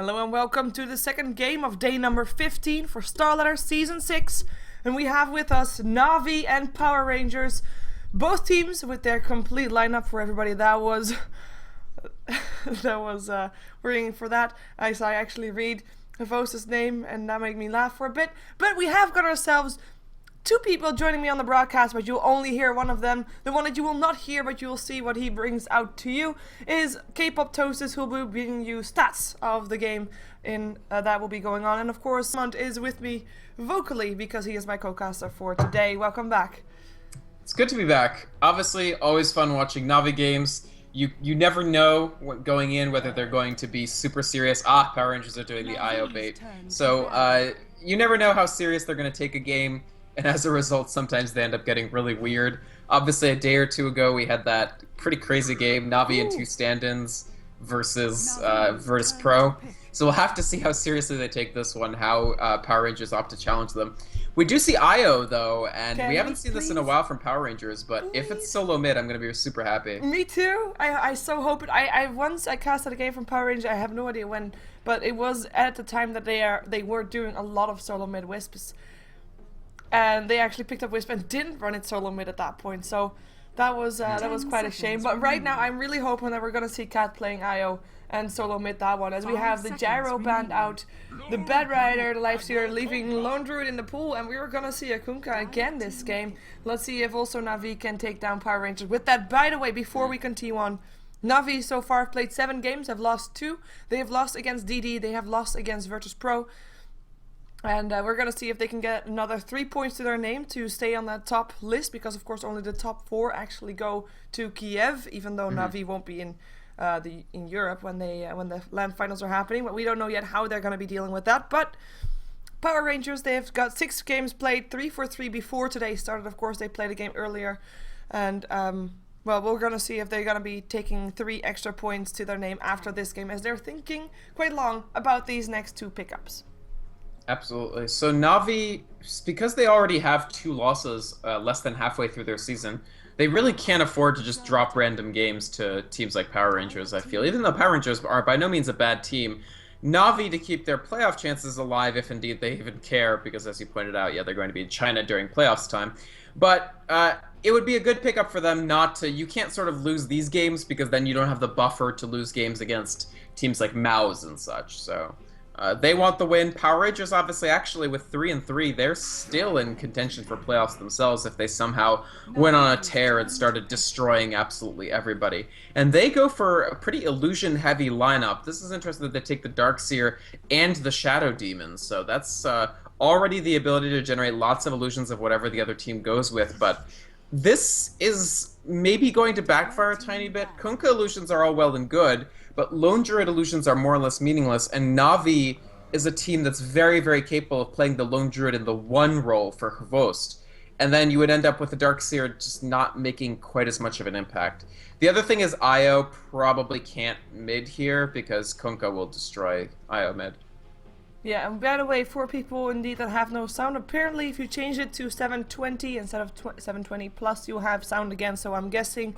Hello and welcome to the second game of day number 15 for StarLadder Season 6. And we have with us Navi and Power Rangers, both teams with their complete lineup for everybody. That was worrying for that. I saw I actually read Havos's name and that made me laugh for a bit. But we have got ourselves two people joining me on the broadcast, but you'll only hear one of them. The one that you will not hear, but you will see what he brings out to you, is K-poptosis, who will be bringing you stats of the game that will be going on. And of course, Vykromond is with me vocally because he is my co-caster for today. Welcome back. It's good to be back. Obviously, always fun watching Navi games. You never know going in whether they're going to be super serious. Power Rangers are doing the IO bait. So you never know how serious they're going to take a game. And as a result, sometimes they end up getting really weird. Obviously, a day or two ago, we had that pretty crazy game, Navi and two stand-ins versus Pro. So we'll have to see how seriously they take this one, how Power Rangers opt to challenge them. We do see IO, though, and we haven't seen this in a while from Power Rangers, but if it's solo mid, I'm going to be super happy. Me too. I so hope it. Once I casted a game from Power Rangers, I have no idea when, but it was at the time that they were doing a lot of solo mid wisps. And they actually picked up Wisp and didn't run it solo mid at that point, so that was quite a shame. But right now, I'm really hoping that we're gonna see Cat playing IO and solo mid that one, as we have the Gyro band out, the Bed Rider, the Life Stealer, leaving Lone Druid in the pool, and we were gonna see a Kunkka again this game. Let's see if also Navi can take down Power Rangers. With that, by the way, before we continue on, Navi so far have played 7 games, have lost 2. They have lost against DD, they have lost against Virtus Pro. And we're going to see if they can get another 3 points to their name to stay on that top list, because of course only the top 4 actually go to Kiev, even though Navi won't be in Europe when the LAN finals are happening. But we don't know yet how they're going to be dealing with that. But Power Rangers, they've got 6 games played, 3 for 3 before today started. Of course, they played a game earlier. And well, we're going to see if they're going to be taking 3 extra points to their name after this game, as they're thinking quite long about these next 2 pickups. Absolutely. So Navi, because they already have 2 losses less than halfway through their season, they really can't afford to just drop random games to teams like Power Rangers, I feel. Even though Power Rangers are by no means a bad team, Navi, to keep their playoff chances alive, if indeed they even care, because as you pointed out, yeah, they're going to be in China during playoffs time. But it would be a good pickup for them not to... You can't sort of lose these games, because then you don't have the buffer to lose games against teams like Mao's and such, so... they want the win. Power Rangers, obviously, actually, with 3-3, they're still in contention for playoffs themselves if they somehow went on a tear and started destroying absolutely everybody. And they go for a pretty illusion-heavy lineup. This is interesting that they take the Darkseer and the Shadow Demons, so that's already the ability to generate lots of illusions of whatever the other team goes with, but this is maybe going to backfire a tiny bit. Kunkka illusions are all well and good, but Lone Druid illusions are more or less meaningless, and Navi is a team that's very, very capable of playing the Lone Druid in the 1 role for Hvost, and then you would end up with the Darkseer just not making quite as much of an impact. The other thing is IO probably can't mid here, because Kunkka will destroy IO mid. Yeah, and by the way, for people indeed that have no sound, apparently if you change it to 720 instead of 720 plus, you'll have sound again, so I'm guessing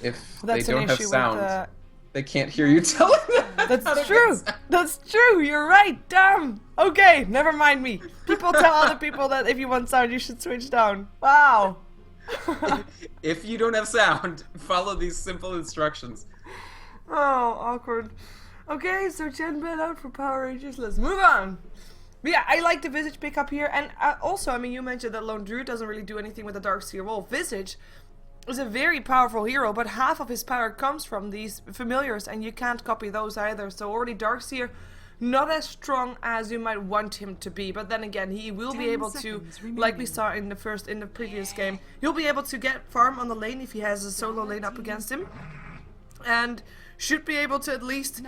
if that's they don't an have issue sound, with, they can't hear you telling them. That's true. That's true. You're right. Damn. Okay, never mind me. People tell other people that if you want sound, you should switch down. Wow. If you don't have sound, follow these simple instructions. Oh, awkward. Okay, so Chen been out for Power Rangers. Let's move on. But yeah, I like the Visage pickup here, and also, I mean, you mentioned that Lone Druid doesn't really do anything with the Darkseer. Well, Visage is a very powerful hero, but half of his power comes from these familiars, and you can't copy those either. So already Darkseer, not as strong as you might want him to be, but then again, he will be able to, like we saw in the previous game, he'll be able to get farm on the lane if he has a solo lane up against him, and should be able to at least,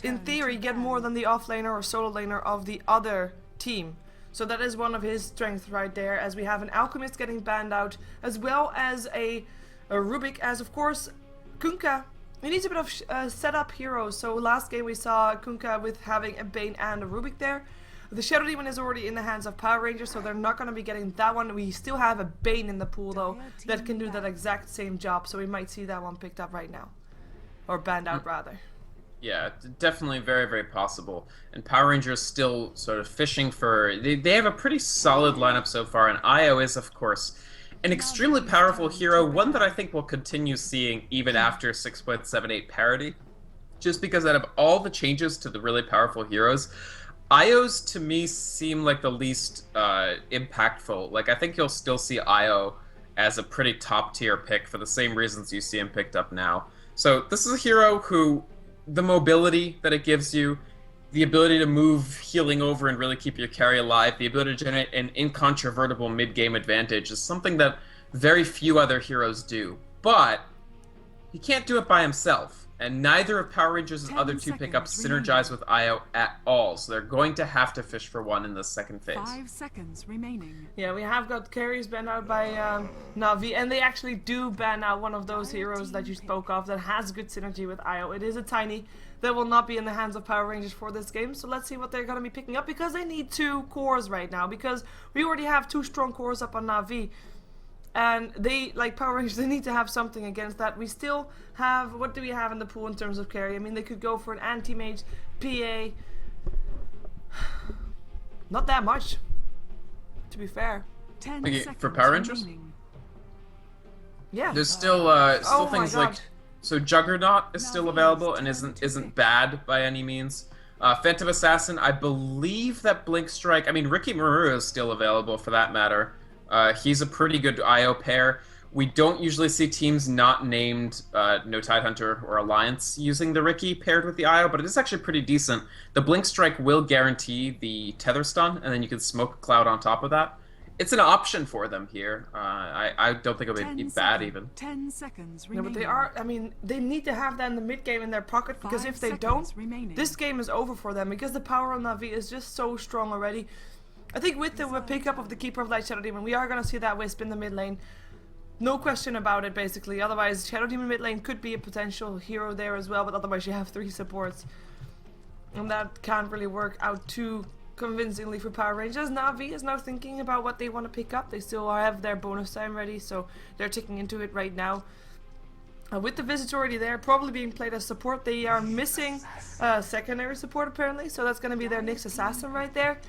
in theory, get more than the offlaner or solo laner of the other team. So that is one of his strengths right there, as we have an Alchemist getting banned out, as well as a Rubik, as of course, Kunkka. He needs a bit of setup heroes. So last game we saw Kunkka with having a Bane and a Rubik there. The Shadow Demon is already in the hands of Power Rangers, so they're not going to be getting that one. We still have a Bane in the pool, though, that can do that exact same job, so we might see that one picked up right now. Or banned out, rather. Yeah, definitely very, very possible. And Power Rangers still sort of fishing for... They have a pretty solid lineup so far, and Io is, of course, an extremely powerful hero, one that I think we'll continue seeing even after 6.78 parity. Just because out of all the changes to the really powerful heroes, Io's to me seem like the least impactful. Like, I think you'll still see Io as a pretty top-tier pick for the same reasons you see him picked up now. So this is a hero who... the mobility that it gives you, the ability to move healing over and really keep your carry alive, the ability to generate an incontrovertible mid-game advantage is something that very few other heroes do. But he can't do it by himself, and neither of Power Rangers' other two pickups synergize with Io at all, so they're going to have to fish for one in the second phase. 5 seconds remaining. Yeah, we have got carries banned out by Na'Vi, and they actually do ban out one of those heroes that you spoke of that has good synergy with Io. It is a tiny that will not be in the hands of Power Rangers for this game, so let's see what they're going to be picking up, because they need 2 cores right now, because we already have 2 strong cores up on Na'Vi. And they, like Power Rangers, they need to have something against that. We still have, what do we have in the pool in terms of carry? I mean, they could go for an anti-mage, PA. Not that much, to be fair. 10 Okay, seconds for Power Rangers? remaining. Yeah. There's still Oh my things God. like... So Juggernaut is still available and isn't bad by any means. Phantom Assassin, I believe that Blink Strike... I mean, Ricky Maru is still available for that matter. He's a pretty good IO pair. We don't usually see teams not named No Tidehunter or Alliance using the Ricky paired with the IO, but it is actually pretty decent. The Blink Strike will guarantee the Tether Stun, and then you can Smoke Cloud on top of that. It's an option for them here. I don't think it'll be bad even. 10 seconds Yeah, remaining. but they are, I mean, they need to have that in the mid-game in their pocket, because 5 if they seconds don't, remaining. this game is over for them, because the power on Na'Vi is just so strong already. I think with the pickup of the Keeper of Light Shadow Demon, we are going to see that Wisp in the mid lane. No question about it, basically. Otherwise, Shadow Demon mid lane could be a potential hero there as well, but otherwise you have 3 supports. And that can't really work out too convincingly for Power Rangers. Na'Vi is now thinking about what they want to pick up. They still have their bonus time ready, so they're ticking into it right now. With the Visits already there, probably being played as support, they are missing secondary support apparently, so that's going to be their Nyx Assassin right there.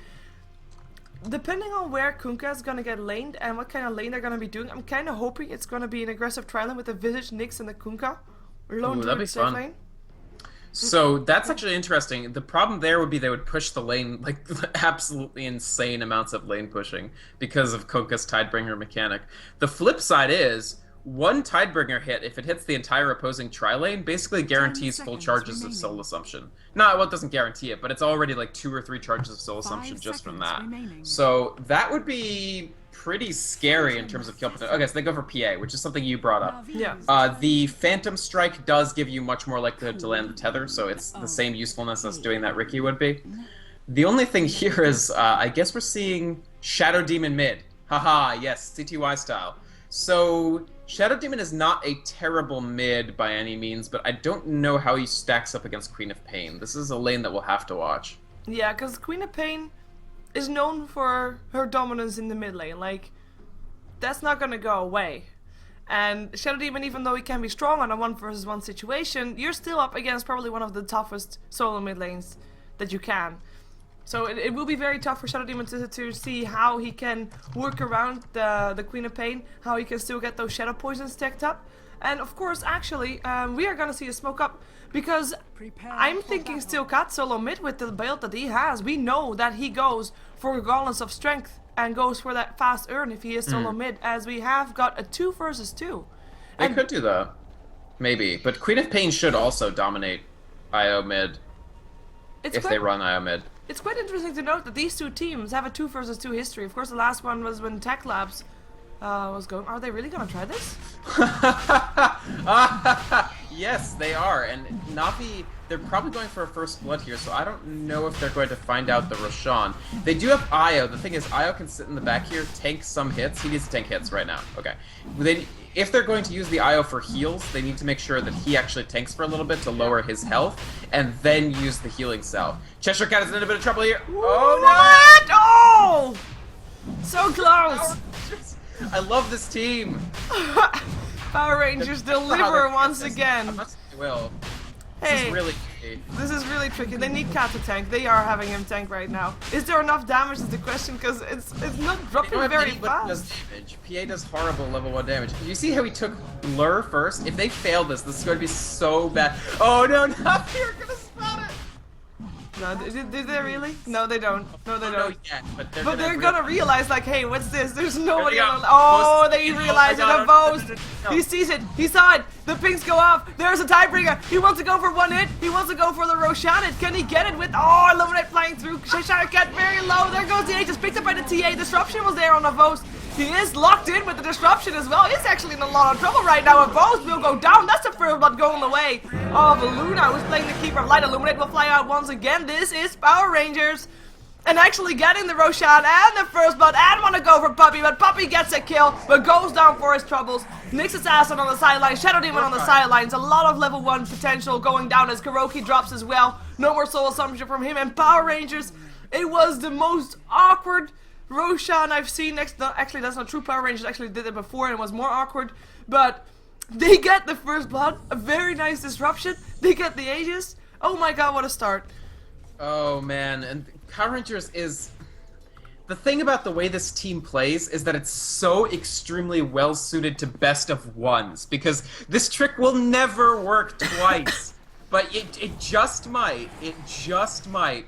Depending on where Kunkka is going to get laned and what kind of lane they're going to be doing, I'm kind of hoping it's going to be an aggressive tri-lane with the Visage, Nyx, and the Kunkka. Lone Ooh, that'd be Druid safe fun. lane. So that's actually interesting. The problem there would be they would push the lane, like, absolutely insane amounts of lane pushing because of Kunkka's Tidebringer mechanic. The flip side is, one Tidebringer hit, if it hits the entire opposing tri-lane, basically guarantees full seconds charges remaining. of Soul Assumption. No, well, it doesn't guarantee it, but it's already like 2 or 3 charges of Soul 5 Assumption just from that. seconds remaining. So that would be pretty scary in terms of kill potential. Okay, so they go for PA, which is something you brought up. Yeah. The Phantom Strike does give you much more likelihood to land the tether, so it's the same usefulness as doing that Ricky would be. The only thing here is, I guess we're seeing Shadow Demon mid. Haha, yes, CTY style. So, Shadow Demon is not a terrible mid by any means, but I don't know how he stacks up against Queen of Pain. This is a lane that we'll have to watch. Yeah, because Queen of Pain is known for her dominance in the mid lane. Like, that's not going to go away. And Shadow Demon, even though he can be strong on a 1-versus-1 situation, you're still up against probably one of the toughest solo mid lanes that you can. So it will be very tough for Shadow Demon to see how he can work around the Queen of Pain, how he can still get those Shadow Poisons stacked up. And of course, actually, we are going to see a smoke up, because I'm thinking still Cat solo mid with the build that he has. We know that he goes for Gauntlets of Strength and goes for that fast earn if he is solo mid, as we have got a 2 versus 2. They could do that. Maybe. But Queen of Pain should also dominate IO mid if they run IO mid. It's quite interesting to note that these 2 teams have a 2 versus 2 history. Of course, the last one was when Tech Labs was going. Are they really going to try this? Yes, they are. And Na'Vi, they're probably going for a first blood here, so I don't know if they're going to find out the Roshan. They do have Io. The thing is, Io can sit in the back here, tank some hits. He needs to tank hits right now. Okay. If they're going to use the Io for heals, they need to make sure that he actually tanks for a little bit to lower his health, and then use the healing cell. Cheshire Cat is in a bit of trouble here. Oh, What? Oh! So close! I love this team. Power Rangers deliver once again. They will. This Hey. is really This is really tricky. They need Cat to tank. They are having him tank right now. Is there enough damage is the question, because it's not dropping very fast. Does damage. PA does horrible level 1 damage. You see how he took Lure first? If they fail this is going to be so bad. Oh no, not here, gonna spot it! No, did they really? No, they don't. No, they don't. Yet, but They're gonna realize, like, hey, what's this? There's nobody go. on. Oh, Post- they Oh, realize it. my A God. boast. No. He sees it. He saw it. The pings go off. There's a tiebreaker. He wants to go for one hit. He wants to go for the Roshan hit. Can he get it with? Oh, Illuminate flying through. Cheshire Cat very low. There goes the Aegis. Picked up by the TA. Disruption was there on Avos. He is locked in with the disruption as well. He's actually in a lot of trouble right now. Avos will go down. That's the first blood going away of Luna, who's playing the Keeper of Light. Illuminate will fly out once again. This is Power Rangers. And actually getting the Roshan and the first blood and want to go for Puppy, but Puppy gets a kill, but goes down for his troubles. Nicks assassin on the sidelines, Shadow Demon on the sidelines. A lot of level 1 potential going down as Kuroki drops as well. No more soul assumption from him. And Power Rangers, it was the most awkward Roshan I've seen. Actually, that's not true. Power Rangers actually did it before and it was more awkward. But they get the first blood, a very nice disruption. They get the Aegis. Oh my god, what a start. Oh man, and Power Rangers is... The thing about the way this team plays is that it's so extremely well suited to best of ones, because this trick will never work twice. But it just might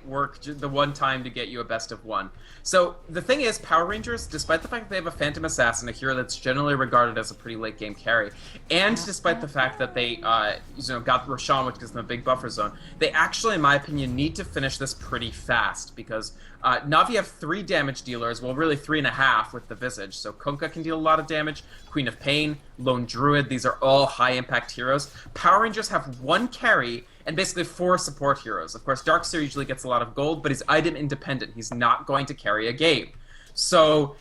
work the one time to get you a best of one. So the thing is, Power Rangers, despite the fact that they have a Phantom Assassin, a hero that's generally regarded as a pretty late game carry, and despite the fact that they got Roshan, which gives them a big buffer zone, they actually, in my opinion, need to finish this pretty fast, because Na'Vi have 3 damage dealers, well really 3.5 with the Visage, so Kunkka can deal a lot of damage, Queen of Pain, Lone Druid, these are all high impact heroes. Power Rangers have 1 carry, and basically 4 support heroes. Of course, Darkseer usually gets a lot of gold, but he's item independent. He's not going to carry a game. So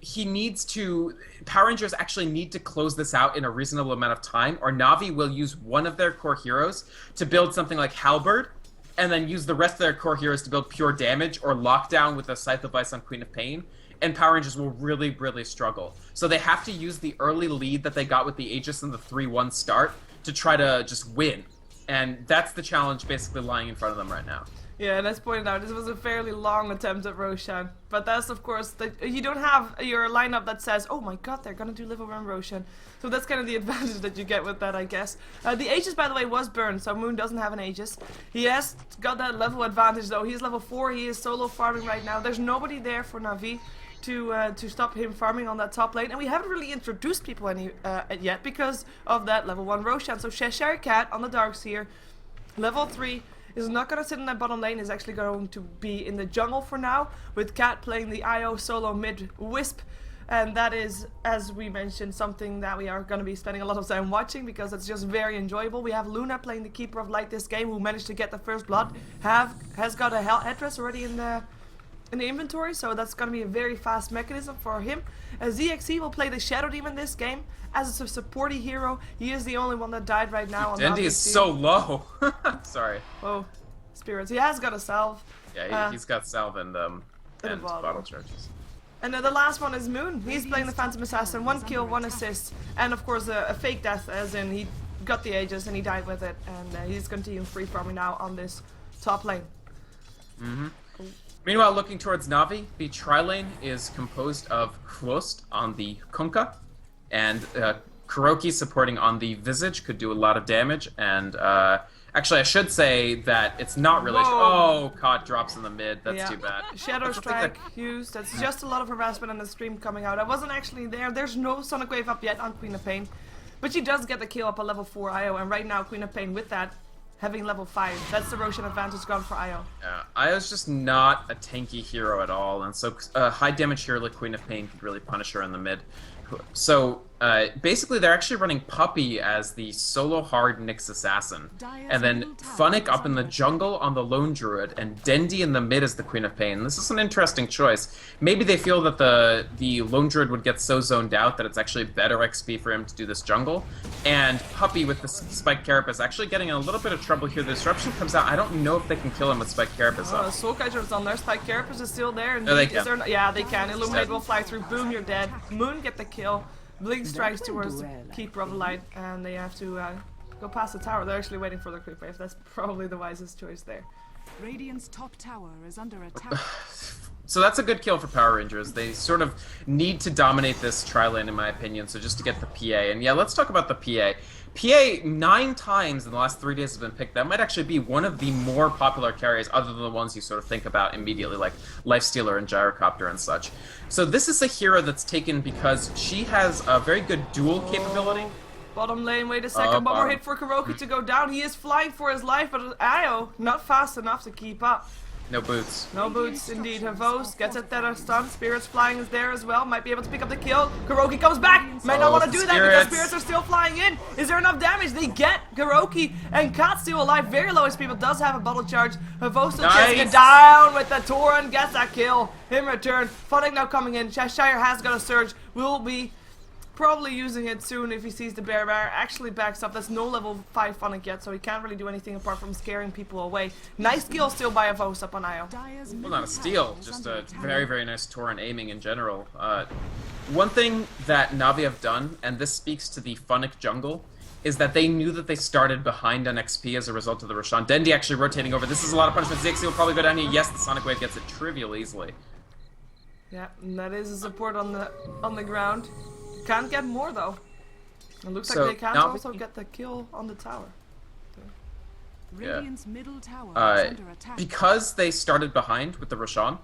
he needs to... Power Rangers actually need to close this out in a reasonable amount of time, or Na'Vi will use one of their core heroes to build something like Halberd, and then use the rest of their core heroes to build pure damage, or Lockdown with a Scythe of Ice on Queen of Pain, and Power Rangers will really, really struggle. So they have to use the early lead that they got with the Aegis and the 3-1 start to try to just win. And that's the challenge basically lying in front of them right now. Yeah, let's point out, this was a fairly long attempt at Roshan. But that's, of course, you don't have your lineup that says, oh my god, they're gonna do level 1 Roshan. So that's kind of the advantage that you get with that, I guess. The Aegis, by the way, was burned, so Moon doesn't have an Aegis. He has got that level advantage, though. He's level 4, he is solo farming right now. There's nobody there for Na'Vi to stop him farming on that top lane, and we haven't really introduced people yet because of that level 1 Roshan. So Cheshire Cat on the Darkseer, level 3, is not going to sit in that bottom lane, is actually going to be in the jungle for now, with Cat playing the IO solo mid Wisp, and that is, as we mentioned, something that we are going to be spending a lot of time watching because it's just very enjoyable. We have Luna playing the Keeper of Light this game, who managed to get the first blood, has got a headdress already in the inventory, so that's going to be a very fast mechanism for him. ZXE will play the Shadow Demon this game as a supporty hero. He is the only one that died right now. Dendi is so low. Sorry. Oh, spirits. He has got a salve. Yeah, he's got salve and bottle charges. And then the last one is Moon. He's playing the Phantom Assassin. 1 kill, 1 assist, and of course a fake death, as in he got the Aegis and he died with it, and he's continuing free farming now on this top lane. Meanwhile, looking towards Na'Vi, the tri-lane is composed of Hwost on the Kunkka, and Kuroki supporting on the Visage could do a lot of damage, and actually I should say that it's not really... Oh, Cod drops in the mid, that's too bad. Shadow Strike used, that's just a lot of harassment on the stream coming out. I wasn't actually there, there's no Sonic Wave up yet on Queen of Pain, but she does get the kill up a level 4 IO, and right now Queen of Pain with that, having level 5. That's the Roshan advantage gone for IO. Yeah, IO's just not a tanky hero at all, and so high damage hero like Queen of Pain could really punish her in the mid. So basically they're actually running Puppy as the solo hard Nyx assassin, and then Funnick up in the jungle on the Lone Druid, and Dendi in the mid as the Queen of Pain. This is an interesting choice. Maybe they feel that the Lone Druid would get so zoned out that it's actually better XP for him to do this jungle, and Puppy with the Spike Carapace actually getting in a little bit of trouble here. The disruption comes out. I don't know if they can kill him with Spike Carapace up. Soul Kaiser's on there. Spike Carapace is still there. No, they can. Yeah, they can. Illuminate will fly through. Boom, you're dead. Moon get the kill. Blink strikes towards the Keeper of Light, and they have to go past the tower. They're actually waiting for the creep wave. That's probably the wisest choice there. Radiant's top tower is under attack. So that's a good kill for Power Rangers. They sort of need to dominate this tri-lane, in my opinion, so just to get the PA. And yeah, let's talk about the PA. PA 9 times in the last 3 days has been picked. That might actually be one of the more popular carries, other than the ones you sort of think about immediately, like Lifestealer and Gyrocopter and such. So this is a hero that's taken because she has a very good dual capability. Bottom lane, wait a second. One more hit for Kuroki to go down. He is flying for his life, but Io not fast enough to keep up. No boots. No boots, indeed. Havos gets a tether stun. Spirits flying is there as well. Might be able to pick up the kill. Kuroki comes back. Might not want to do that because spirits are still flying in. Is there enough damage? They get Kuroki and Kat still alive. Very low HP, but does have a bottle charge. Havos still chasing it down with the Torrent. Gets that kill. In return, Funnick now coming in. Cheshire has got a surge. Will be probably using it soon if he sees the bear. Actually backs up. That's no level 5 Funnick yet, so he can't really do anything apart from scaring people away. Nice steal still by Avos up on Io. Well, not a steal, just a very, very nice Torrent aiming in general. One thing that Na'Vi have done, and this speaks to the Funnick jungle, is that they knew that they started behind on XP as a result of the Roshan. Dendi actually rotating over. This is a lot of punishment. ZXC will probably go down here. Yes, the Sonic Wave gets it trivial easily. Yeah, and that is a support on the ground. Can't get more though. It looks like they can't also get the kill on the tower. Radiant's middle tower is under attack. Because they started behind with the Roshan,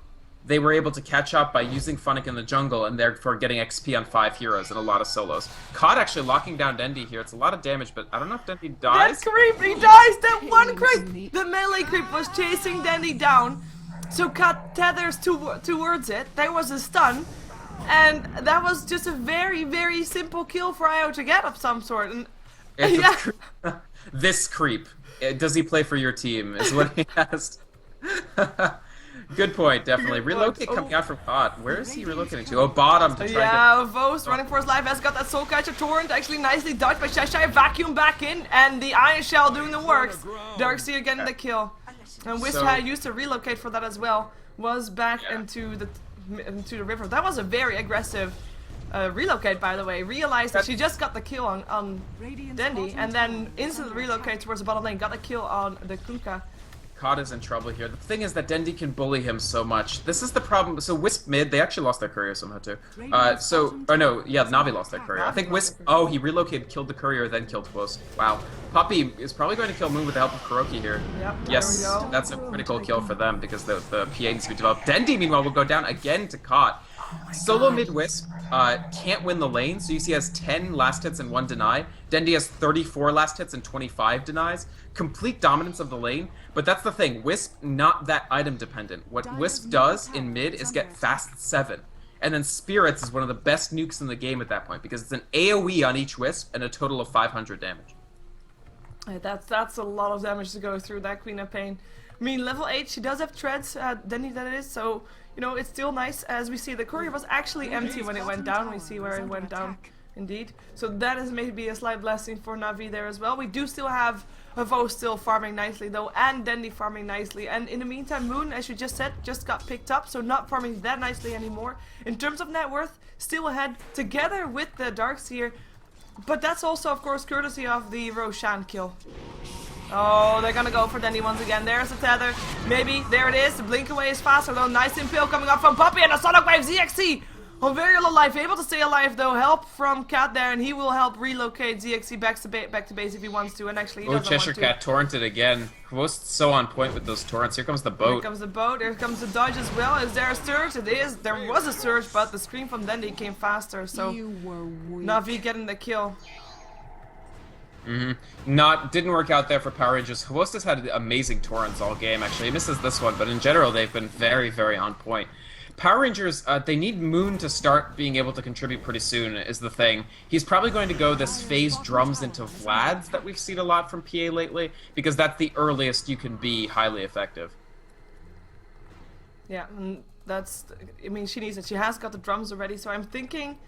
they were able to catch up by using Funnick in the jungle and therefore getting XP on 5 heroes and a lot of solos. Cod actually locking down Dendi here. It's a lot of damage, but I don't know if Dendi dies. That creep, he dies! That one creep! The melee creep was chasing Dendi down. So Cod tethers towards it. There was a stun. And that was just a very, very simple kill for Io to get of some sort. And this creep. Does he play for your team? Is what he asked. Good point, definitely. Relocate coming out from bot. Where is he relocating to? Oh, bottom to try to Vos running for his life has got that Soul Catcher Torrent. Actually nicely dodged by Cheshire. Vacuum back in. And the Iron Shell doing the works. Darkseer getting the kill. And Wish had used to relocate for that as well. Was back into the river. That was a very aggressive relocate, by the way. Realized that she just got the kill on Dendi, and then instantly relocate towards the bottom lane. Got a kill on the Kunkka. Cod is in trouble here. The thing is that Dendi can bully him so much. This is the problem. So Wisp mid, they actually lost their courier somehow too. Na'Vi lost their courier. I think Wisp, he relocated, killed the courier, then killed Quos. Wow. Puppy is probably going to kill Moon with the help of Kuroki here. Yep, yes, that's a critical kill for them because the PA needs to be developed. Dendi, meanwhile, will go down again to Cod. Solo mid Wisp can't win the lane, so you see he has 10 last hits and 1 deny. Dendi has 34 last hits and 25 denies. Complete dominance of the lane, but that's the thing. Wisp, not that item dependent. What Wisp does in mid is get fast 7. And then Spirits is one of the best nukes in the game at that point because it's an AoE on each Wisp and a total of 500 damage. That's a lot of damage to go through, that Queen of Pain. I mean, level 8, she does have treads, Dendi that is, so, you know, it's still nice. As we see, the courier was actually empty when it went down. We see where it went down, indeed. So that is maybe a slight blessing for Na'Vi there as well. We do still have Havo still farming nicely, though, and Dendi farming nicely. And in the meantime, Moon, as you just said, just got picked up, so not farming that nicely anymore. In terms of net worth, still ahead, together with the Darkseer. But that's also, of course, courtesy of the Roshan kill. Oh, they're gonna go for Dendi once again. There's the tether. Maybe. There it is. The blink away is faster, though. Nice impale coming up from Puppy and a Sonic Wave ZXC. On very low life. Able to stay alive, though. Help from Cat there, and he will help relocate ZXC back to base if he wants to. And actually, he doesn't Cheshire want to. Cat torrented again. Most so on point with those torrents. Here comes the boat. Here comes the boat. Here comes the dodge as well. Is there a surge? It is. There was a surge, but the scream from Dendi came faster. So Na'Vi getting the kill. Didn't work out there for Power Rangers. Havosta's had amazing torrents all game, actually. He misses this one, but in general, they've been very, very on point. Power Rangers, they need Moon to start being able to contribute pretty soon, is the thing. He's probably going to go this phase drums into Vlad's that we've seen a lot from PA lately, because that's the earliest you can be highly effective. Yeah, that's, I mean, she needs it. She has got the drums already, so I'm thinking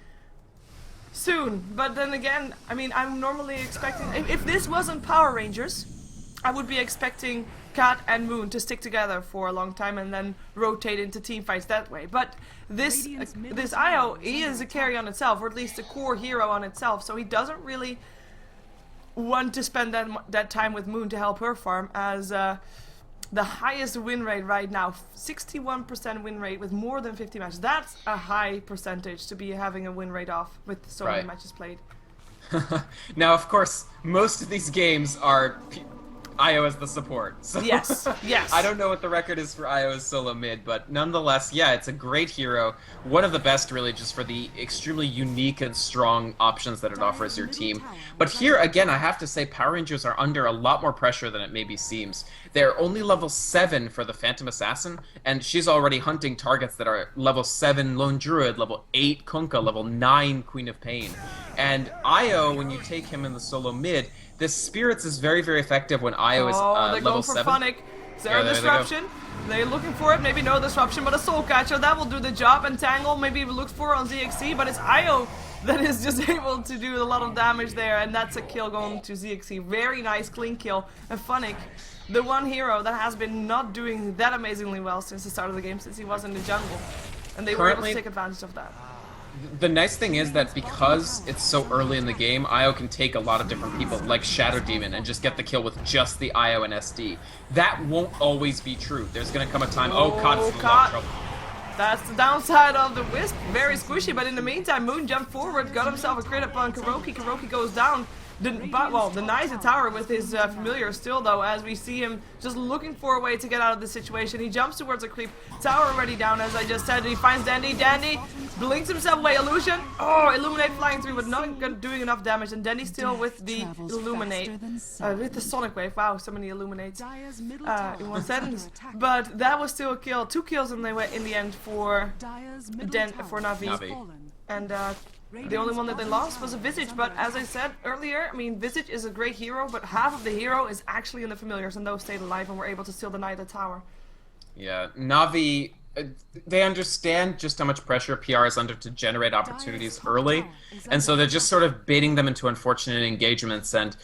soon. But then again, I mean, I'm normally expecting, if this wasn't Power Rangers, I would be expecting Cat and Moon to stick together for a long time and then rotate into team fights that way. But this Io, he is a carry on itself, or at least a core hero on itself, so he doesn't really want to spend that time with Moon to help her farm, as the highest win rate right now, 61% win rate with more than 50 matches. That's a high percentage to be having a win rate off with so many matches played. Now, of course, most of these games are Io as the support. So Yes, yes. I don't know what the record is for Io as solo mid, but nonetheless, yeah, it's a great hero. One of the best, really, just for the extremely unique and strong options that it offers your team. But here, again, I have to say Power Rangers are under a lot more pressure than it maybe seems. They're only level 7 for the Phantom Assassin, and she's already hunting targets that are level 7 Lone Druid, level 8 Kunkka, level 9 Queen of Pain. And Io, when you take him in the solo mid, this Spirits is very, very effective when Io is they're level going for 7. Phonic. Is there a disruption? They're looking for it. Maybe no disruption, but a Soul Catcher. That will do the job. And Tangle maybe looks for on ZXC, but it's Io that is just able to do a lot of damage there. And that's a kill going to ZXC. Very nice, clean kill. And Phonic, the one hero that has been not doing that amazingly well since the start of the game, since he was in the jungle. And they were able to take advantage of that. The nice thing is that because it's so early in the game, Io can take a lot of different people, like Shadow Demon, and just get the kill with just the Io and SD. That won't always be true. There's gonna come a time. Oh, Kot's in a lot of trouble. That's the downside of the Wisp. Very squishy, but in the meantime, Moon jumped forward, got himself a crit upon Kuroki. Kuroki goes down. Denies the tower with his familiar still, though, as we see him just looking for a way to get out of this situation. He jumps towards a creep. Tower already down, as I just said. He finds Dandy. Dandy blinks himself away. Illusion. Oh, Illuminate flying through, but not doing enough damage. And Dandy still with the Illuminate. With the Sonic Wave. Wow, so many Illuminates in one sentence. But that was still a kill. 2 kills in the end for Na'Vi. And the only one that they lost was a Visage, but as I said earlier, I mean, Visage is a great hero, but half of the hero is actually in the familiars, and those stayed alive and were able to still deny the tower. Yeah, Na'Vi, they understand just how much pressure PR is under to generate opportunities early, and so they're just sort of baiting them into unfortunate engagements, and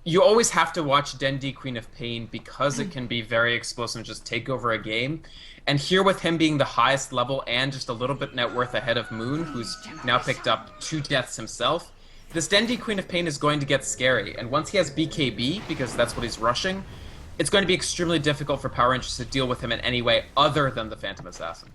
you always have to watch Dendi, Queen of Pain, because it can be very explosive and just take over a game. And here with him being the highest level and just a little bit net worth ahead of Moon, who's now picked up 2 deaths himself, this Dendi, Queen of Pain is going to get scary. And once he has BKB, because that's what he's rushing, it's going to be extremely difficult for Power Rangers to deal with him in any way other than the Phantom Assassin.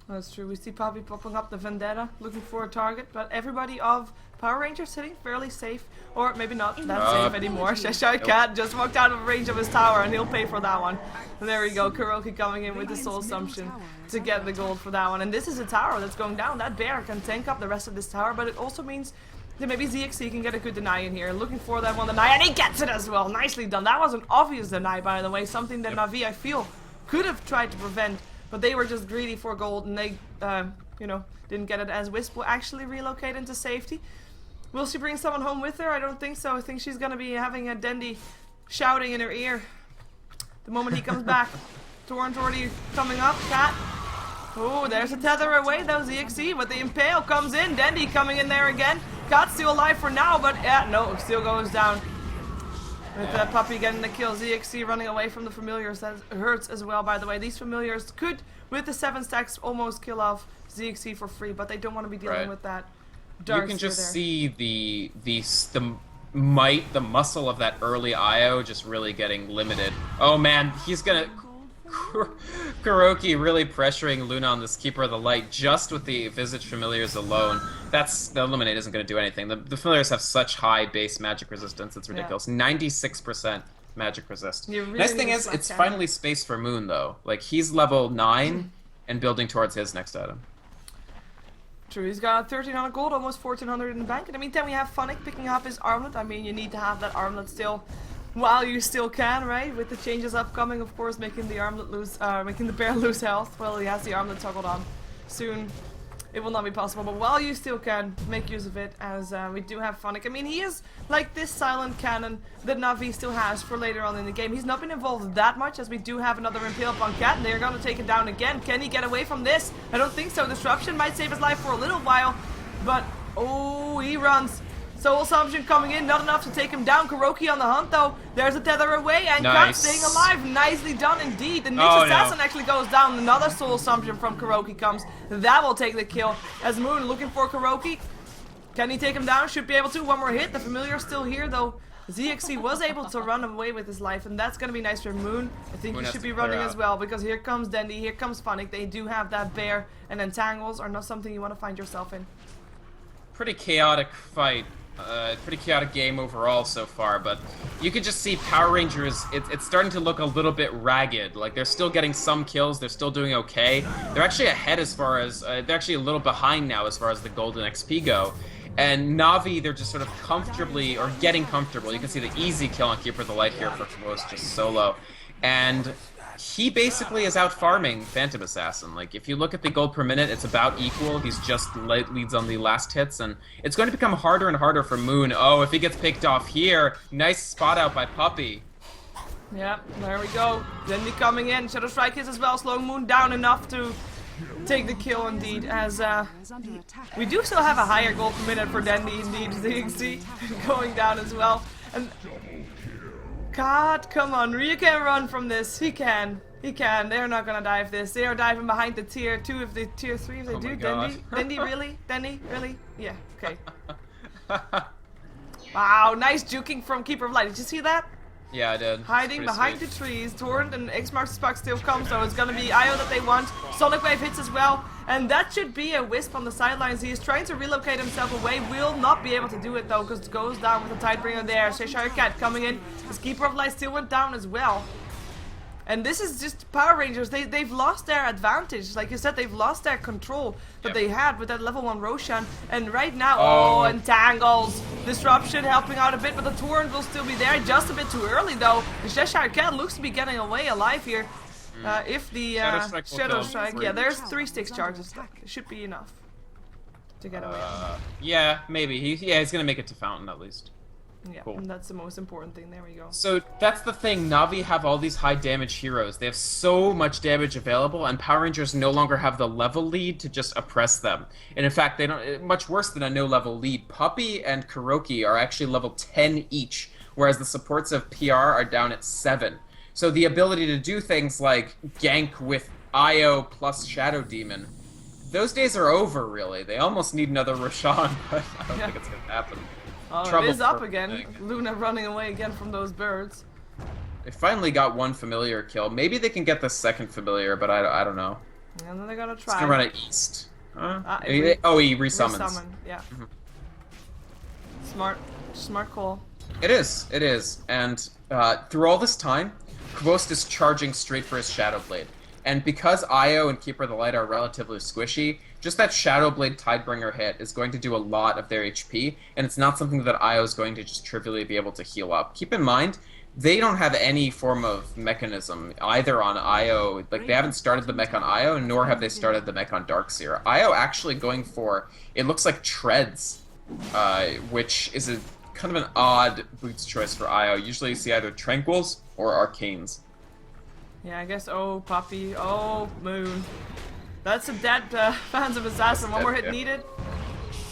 That's true. We see Poppy popping up the Vendetta, looking for a target, but everybody of Power Rangers sitting fairly safe. Or maybe not that safe anymore. Shashai Cat just walked out of range of his tower, and he'll pay for that one. And there we go, Kuroki coming in with the Soul Assumption to get the gold for that one. And this is a tower that's going down. That bear can tank up the rest of this tower, but it also means that maybe ZXC can get a good deny in here. Looking for that one deny, and he gets it as well. Nicely done. That was an obvious deny, by the way. Something that Na'Vi, I feel, could have tried to prevent, but they were just greedy for gold, and they, you know, didn't get it, as Wisp will actually relocate into safety. Will she bring someone home with her? I don't think so. I think she's gonna be having a Dendi shouting in her ear the moment he comes back. Torrent already coming up. Cat. Oh, there's a tether away though, ZXC, but the Impale comes in. Dendi coming in there again. Cat's still alive for now, but yeah, no, still goes down. With Puppy getting the kill. ZXC running away from the familiars. That hurts as well, by the way. These familiars could, with the 7 stacks, almost kill off ZXC for free, but they don't want to be dealing with that. You can just see the might, the muscle of that early Io just really getting limited. Oh man, he's gonna... Kuroki really pressuring Luna on this Keeper of the Light just with the Visage Familiars alone. The Illuminate isn't going to do anything. The Familiars have such high base magic resistance, it's ridiculous. 96% magic resist. Really nice thing is, it's finally space for Moon though. Like, he's level 9 and building towards his next item. True, he's got 1300 gold, almost 1400 in the bank. In the meantime, we have Phonic picking up his armlet. I mean, you need to have that armlet still while you still can, right? With the changes upcoming, of course, making the armlet lose, making the bear lose health. Well, he has the armlet toggled on. Soon, it will not be possible. But while you still can, make use of it, as we do have Phonic. I mean, he is like this silent cannon that Na'Vi still has for later on in the game. He's not been involved that much, as we do have another Impale upon Cat, and they're going to take it down again. Can he get away from this? I don't think so. Disruption might save his life for a little while, but oh, he runs. Soul Assumption coming in, not enough to take him down. Kuroki on the hunt though. There's a tether away, and Cat staying alive. Nicely done indeed. The Ninja Assassin actually goes down. Another Soul Assumption from Kuroki comes. That will take the kill. As Moon looking for Kuroki. Can he take him down? Should be able to. One more hit. The Familiar's still here, though. ZXC was able to run away with his life, and that's gonna be nice for Moon. I think he should be running as well, because here comes Dandy, here comes Funnick. They do have that bear, and entangles are not something you want to find yourself in. Pretty chaotic fight. Pretty chaotic game overall so far, but you could just see Power Rangers, it's starting to look a little bit ragged. Like, they're still getting some kills, they're still doing okay. They're actually ahead as far as, they're actually a little behind now as far as the golden XP go. And Na'Vi, they're just sort of comfortably, or getting comfortable. You can see the easy kill on Keeper of the Light here for Kavos, just solo. And he basically is out farming Phantom Assassin. Like, if you look at the gold per minute, it's about equal. He's just leads on the last hits, and it's going to become harder and harder for Moon. Oh, if he gets picked off here, nice spot out by Puppy. Yeah, there we go. Dandy coming in. Shadow Strike hits as well, slowing Moon down enough to take the kill indeed, as we do still have a higher goal per minute for Dandy indeed. ZXC going down as well. And God, come on, Ryu can run from this. He can. He can. They're not gonna dive this. They are diving behind the tier 2 if they tier 3 if they do. Dandy? Dandy really? Dandy? Really? Yeah, okay. Wow, nice juking from Keeper of Light. Did you see that? Yeah, I did. Hiding behind the trees. Torrent and X marks the spot still come, so it's gonna be IO that they want. Sonic Wave hits as well, and that should be a Wisp on the sidelines. He is trying to relocate himself away. Will not be able to do it though, because it goes down with the Tidebringer there. Cheshire Cat coming in. His Keeper of Light still went down as well. And this is just Power Rangers. They've lost their advantage. Like you said, they've lost their control that they had with that level 1 Roshan. And right now, oh, entangles. Disruption helping out a bit, but the Torrent will still be there. Just a bit too early though. The Cheshire Cat looks to be getting away alive here. If the Shadow Strike, yeah, there's 3 sticks charges. It should be enough to get away. Yeah, maybe. He's gonna make it to Fountain at least. Yeah, cool. And that's the most important thing. There we go. So that's the thing. Na'Vi have all these high damage heroes. They have so much damage available, and Power Rangers no longer have the level lead to just oppress them. And in fact, they don't. Much worse than a no-level lead. Puppy and Kuroki are actually level 10 each, whereas the supports of PR are down at 7. So the ability to do things like gank with IO plus Shadow Demon, those days are over. Really, they almost need another Roshan, but I don't think it's gonna happen. Oh, it is up again. Luna running away again from those birds. They finally got 1 familiar kill. Maybe they can get the 2nd familiar, but I don't know. And then they're gonna try. It's gonna run it east. He resummons. Resummon, yeah. Smart call. It is. And through all this time, Kvost is charging straight for his Shadow Blade. And because Io and Keeper of the Light are relatively squishy, just that Shadow Blade Tidebringer hit is going to do a lot of their HP, and it's not something that Io is going to just trivially be able to heal up. Keep in mind, they don't have any form of mechanism either on Io. Like, they haven't started the mech on Io, nor have they started the mech on Darkseer. Io actually going for, it looks like Treads, which is a kind of an odd boots choice for Io. Usually you see either Tranquils or Arcanes. Yeah, I guess, oh, Puppy, oh, Moon. That's a dead Phantom Assassin. One more hit needed.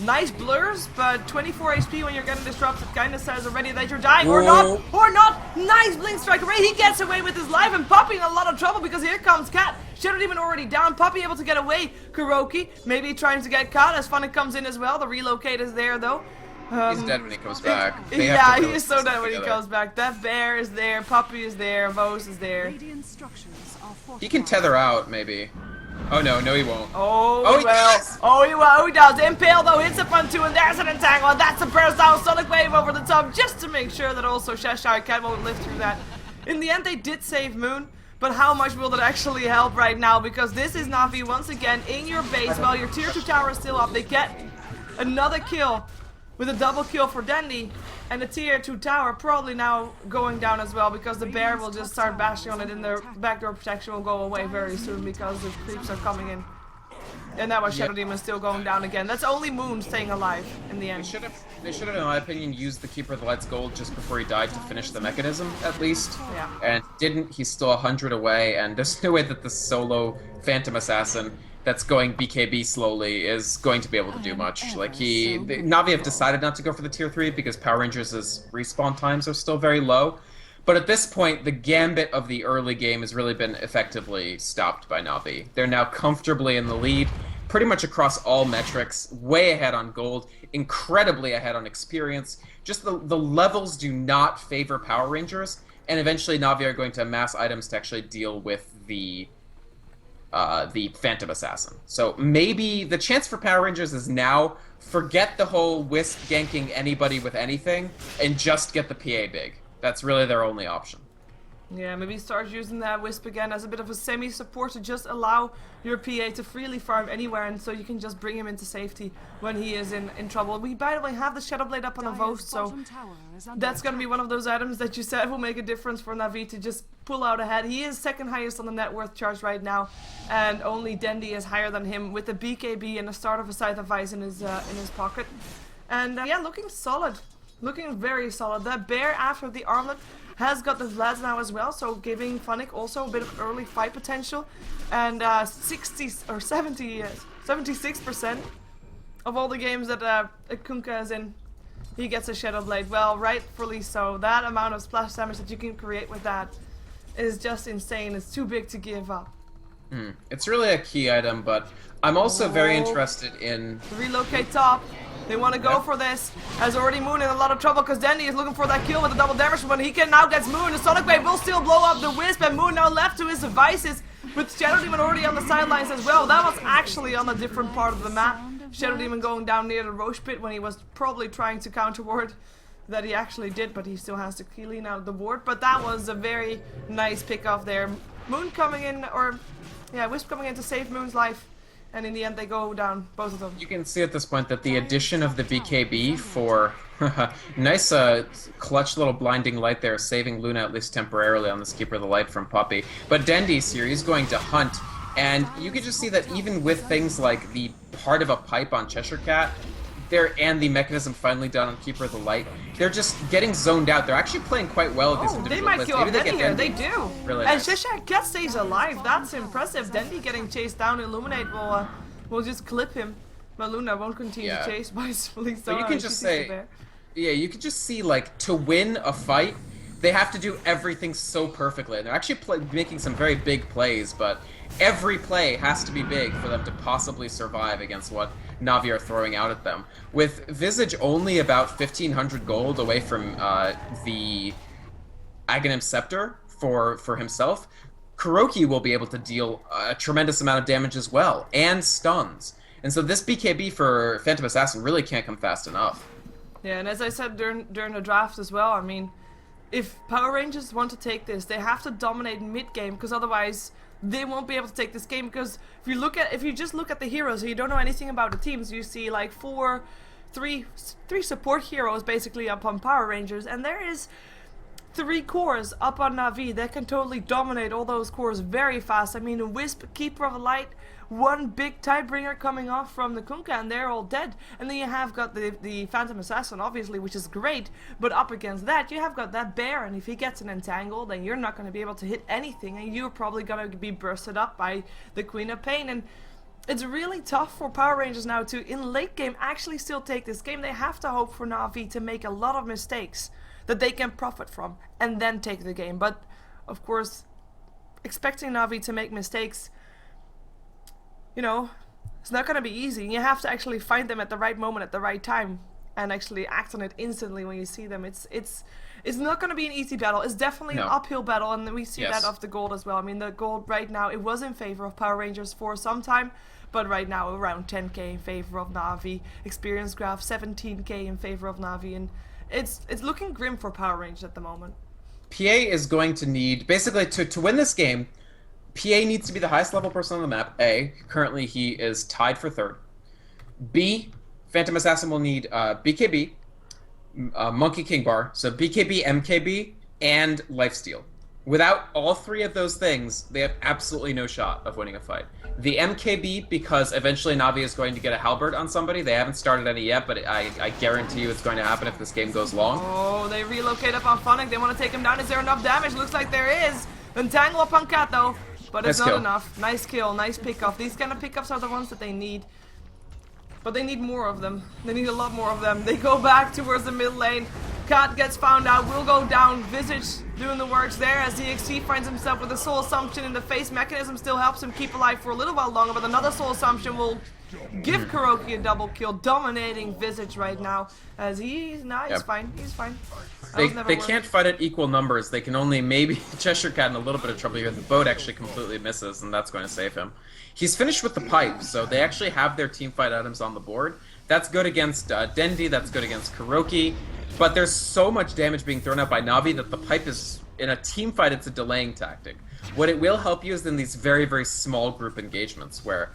Nice blurs, but 24 HP when you're getting disrupted kind of says already that you're dying. Or not! Or not! Nice Blink Strike Ray! He gets away with his life, and Puppy in a lot of trouble because here comes Cat. Shadow Demon already down. Puppy able to get away. Kuroki maybe trying to get caught as Funnick comes in as well. The relocate is there though. He's dead when he comes back. Yeah, he is so dead when he comes back. That bear is there, Puppy is there, Vose is there. He can tether out, maybe. Oh no, he won't. Oh, he will. Oh, he will. Oh, he does. Impale though hits up on 2, and there's an entangle. And that's a burst down. Sonic Wave over the top just to make sure that also Cheshire Cat won't live through that. In the end, they did save Moon. But how much will that actually help right now? Because this is Na'Vi once again in your base while your tier 2 tower is still up. They get another kill with a double kill for Dandy. And the tier 2 tower probably now going down as well, because the bear will just start bashing on it, and their backdoor protection will go away very soon because the creeps are coming in. And that was Shadow Demon still going down again. That's only Moon staying alive in the end. They should have, in my opinion, used the Keeper of the Light's gold just before he died to finish the mechanism, at least. Yeah. And didn't. He's still 100 away, and there's no way that the solo Phantom Assassin that's going BKB slowly is going to be able to do much. Like, Na'Vi have decided not to go for the tier 3 because Power Rangers' respawn times are still very low. But at this point, the gambit of the early game has really been effectively stopped by Na'Vi. They're now comfortably in the lead. pretty much across all metrics, way ahead on gold, incredibly ahead on experience. Just the levels do not favor Power Rangers, and eventually Na'Vi are going to amass items to actually deal with the Phantom Assassin. So maybe the chance for Power Rangers is now forget the whole Wisp ganking anybody with anything and just get the PA big. That's really their only option. Yeah, maybe start using that Wisp again as a bit of a semi-support to just allow your PA to freely farm anywhere, and so you can just bring him into safety when he is in trouble. We, by the way, have the Shadow Blade up on a Vost, so that's going to be one of those items that you said will make a difference for Na'Vi to just pull out ahead. He is second highest on the net worth chart right now, and only Dendy is higher than him with the BKB and the start of a Scythe of Ice in his pocket. And yeah, looking solid. Looking very solid. That bear after the armlet has got the Vlads now as well, so giving Funnick also a bit of early fight potential. And 76% of all the games that Kunkka is in, he gets a Shadow Blade. Well, rightfully so. That amount of splash damage that you can create with that is just insane. It's too big to give up. It's really a key item, but I'm also very interested in... Relocate top. They want to go for this. Has already Moon in a lot of trouble because Dendy is looking for that kill with the double damage. When he can now gets Moon, the Sonic Wave will still blow up the Wisp, and Moon now left to his devices with Shadow Demon already on the sidelines as well. That was actually on a different part of the map. Shadow Demon going down near the Roche pit when he was probably trying to counter ward. That he actually did, but he still has to clean out the ward. But that was a very nice pick off there. Moon coming in, or yeah, Wisp coming in to save Moon's life. And in the end, they go down, both of them. You can see at this point that the addition of the BKB for nice clutch little blinding light there, saving Luna at least temporarily on this Keeper of the Light from Poppy. But Dendy's here, he's going to hunt, and you can just see that even with things like the part of a pipe on Cheshire Cat, and the mechanism finally done on Keeper of the Light, they're just getting zoned out. They're actually playing quite well at these individual they might plays. kill off Dendy here, they do. Really and nice. Cheshire Cat stays alive, that's impressive. Dendy getting chased down, Illuminate will just clip him. But Luna won't continue to chase wisely. So but you can just say, yeah, you can just see, like, to win a fight, they have to do everything so perfectly. And they're actually making some very big plays, but every play has to be big for them to possibly survive against what Na'Vi are throwing out at them. With Visage only about 1,500 gold away from the Aghanim Scepter for himself, Kuroki will be able to deal a tremendous amount of damage as well, and stuns. And so this BKB for Phantom Assassin really can't come fast enough. Yeah, and as I said during the draft as well, I mean, if Power Rangers want to take this, they have to dominate mid-game, because otherwise they won't be able to take this game. Because if you just look at the heroes, you don't know anything about the teams, you see like three support heroes basically up on Power Rangers, and there is 3 cores up on Na'Vi that can totally dominate all those cores very fast. I mean, a Wisp, Keeper of the Light, one big Tidebringer coming off from the Kunkka, and they're all dead. And then you have got the Phantom Assassin, obviously, which is great, but up against that, you have got that bear, and if he gets an entangle, then you're not going to be able to hit anything, and you're probably going to be bursted up by the Queen of Pain. And it's really tough for Power Rangers now to, in late game, actually still take this game. They have to hope for Na'Vi to make a lot of mistakes that they can profit from, and then take the game. But, of course, expecting Na'Vi to make mistakes, you know, it's not going to be easy. You have to actually find them at the right moment, at the right time, and actually act on it instantly when you see them. It's not going to be an easy battle. It's definitely an uphill battle, and we see that off the gold as well. I mean, the gold right now, it was in favor of Power Rangers for some time, but right now around 10k in favor of Na'Vi. Experience graph 17k in favor of Na'Vi, and it's looking grim for Power Rangers at the moment. PA is going to need, basically, to win this game, PA needs to be the highest level person on the map, A. Currently, he is tied for 3rd. B, Phantom Assassin will need BKB, Monkey King Bar, so BKB, MKB, and Lifesteal. Without all 3 of those things, they have absolutely no shot of winning a fight. The MKB, because eventually Na'Vi is going to get a halberd on somebody. They haven't started any yet, but I guarantee you it's going to happen if this game goes long. Oh, they relocate up on Funnick. They want to take him down. Is there enough damage? Looks like there is. Entangle up on Cat, though. But it's not enough. Nice kill, nice pickoff. These kind of pickups are the ones that they need. But they need more of them. They need a lot more of them. They go back towards the mid lane. Cat gets found out, will go down. Visage doing the works there as DXT finds himself with a Soul Assumption in the face. Mechanism still helps him keep alive for a little while longer, but another Soul Assumption will give Kuroki a double kill, dominating Visage right now. As he's fine. He's fine. They can't fight at equal numbers. They can only maybe Cheshire Cat in a little bit of trouble here. The boat actually completely misses, and that's going to save him. He's finished with the pipe, so they actually have their team fight items on the board. That's good against Dendi. That's good against Kuroki. But there's so much damage being thrown out by Navi that the pipe is, in a team fight, it's a delaying tactic. What it will help you is in these very, very small group engagements where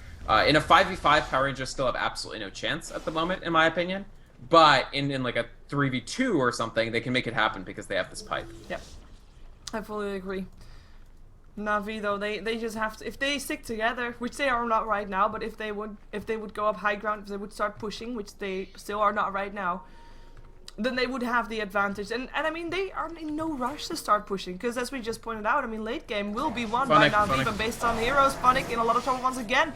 in a 5v5, Power Rangers still have absolutely no chance at the moment, in my opinion. But in like a 3v2 or something, they can make it happen because they have this pipe. Yep. I fully agree. Navi though, they just have to, if they stick together, which they are not right now, but if they would go up high ground, if they would start pushing, which they still are not right now, then they would have the advantage. And I mean, they are in no rush to start pushing, because as we just pointed out, I mean, late game will be won by Navi, but based on heroes. Funnick in a lot of trouble once again.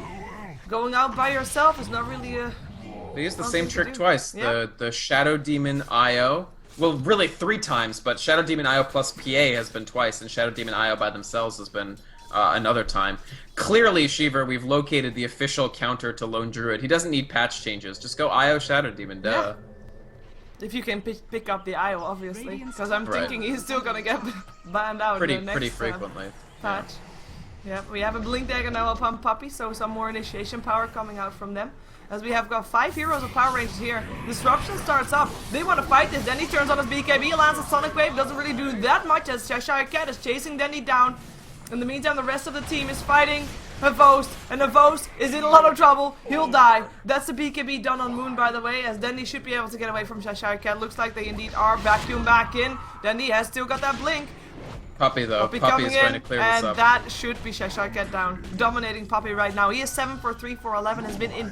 Going out by yourself is not really a... They used the same trick twice. Yeah. The Shadow Demon IO. Well, really 3 times, but Shadow Demon IO plus PA has been twice, and Shadow Demon IO by themselves has been another time. Clearly, Sheever, we've located the official counter to Lone Druid. He doesn't need patch changes. Just go IO Shadow Demon, duh. Yeah. If you can pick up the IO, obviously, because I'm thinking he's still gonna get banned out pretty in the next frequently. Patch. Yeah, we have a Blink Dagger now upon Puppy, so some more initiation power coming out from them. As we have got 5 heroes of Power Rangers here. Disruption starts up. They want to fight this. Dendy turns on his BKB, lands a Sonic Wave. Doesn't really do that much as Cheshire Cat is chasing Dendy down. In the meantime, the rest of the team is fighting Havost, and Havost is in a lot of trouble. He'll die. That's the BKB done on Moon, by the way, as Dendy should be able to get away from Cheshire Cat. Looks like they indeed are. Vacuum back in. Dendy has still got that blink. Puppy though, Puppy is trying to clear this up. And that should be Cheshire Cat down. Dominating Puppy right now. He is 7 for 3 for 11. Has been in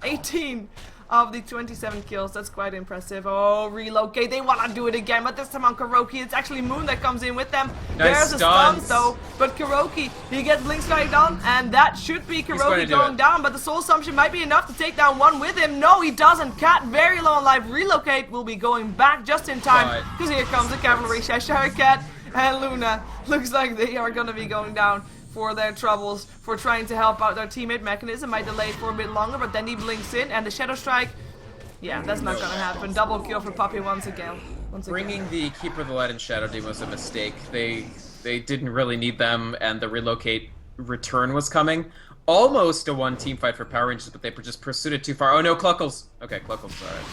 18 of the 27 kills. That's quite impressive. Oh, relocate. They want to do it again, but this time on Kuroki. It's actually Moon that comes in with them. Nice There's a stun though, but Kuroki, he gets Blink Strike down, and that should be Kuroki going down, but the Soul Assumption might be enough to take down one with him. No, he doesn't. Cat very low on life. Relocate will be going back just in time, because here comes the cavalry. Cheshire Cat and Luna looks like they are going to be going down for their troubles, for trying to help out their teammate. Mechanism might delay for a bit longer, but then he blinks in, and the Shadow Strike, yeah, that's not going to happen. Double kill for Puppy once again. Bringing the Keeper of the Light and Shadow Demon was a mistake. They didn't really need them, and the relocate return was coming. Almost a 1 team fight for Power Rangers, but they just pursued it too far. Oh no, Cluckles! Okay, Cluckles, alright.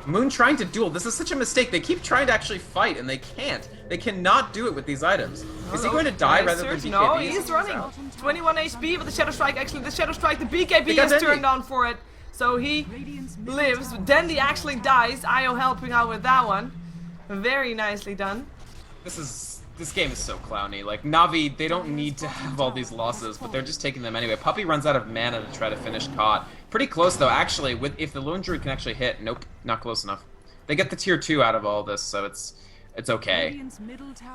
Moon trying to duel. This is such a mistake. They keep trying to actually fight, and they can't. They cannot do it with these items. Is he going to die rather than BKB? No, he's running. 21 HP, but the Shadow Strike, actually, the Shadow Strike, the BKB is turned on for it. So he lives. Dendy actually dies. Io helping out with that one. Very nicely done. This game is so clowny. Like, Navi, they don't need to have all these losses, but they're just taking them anyway. Puppy runs out of mana to try to finish Caught. Pretty close, though, actually. If the Lone Druid can actually hit, nope, not close enough. They get the tier 2 out of all this, so it's okay.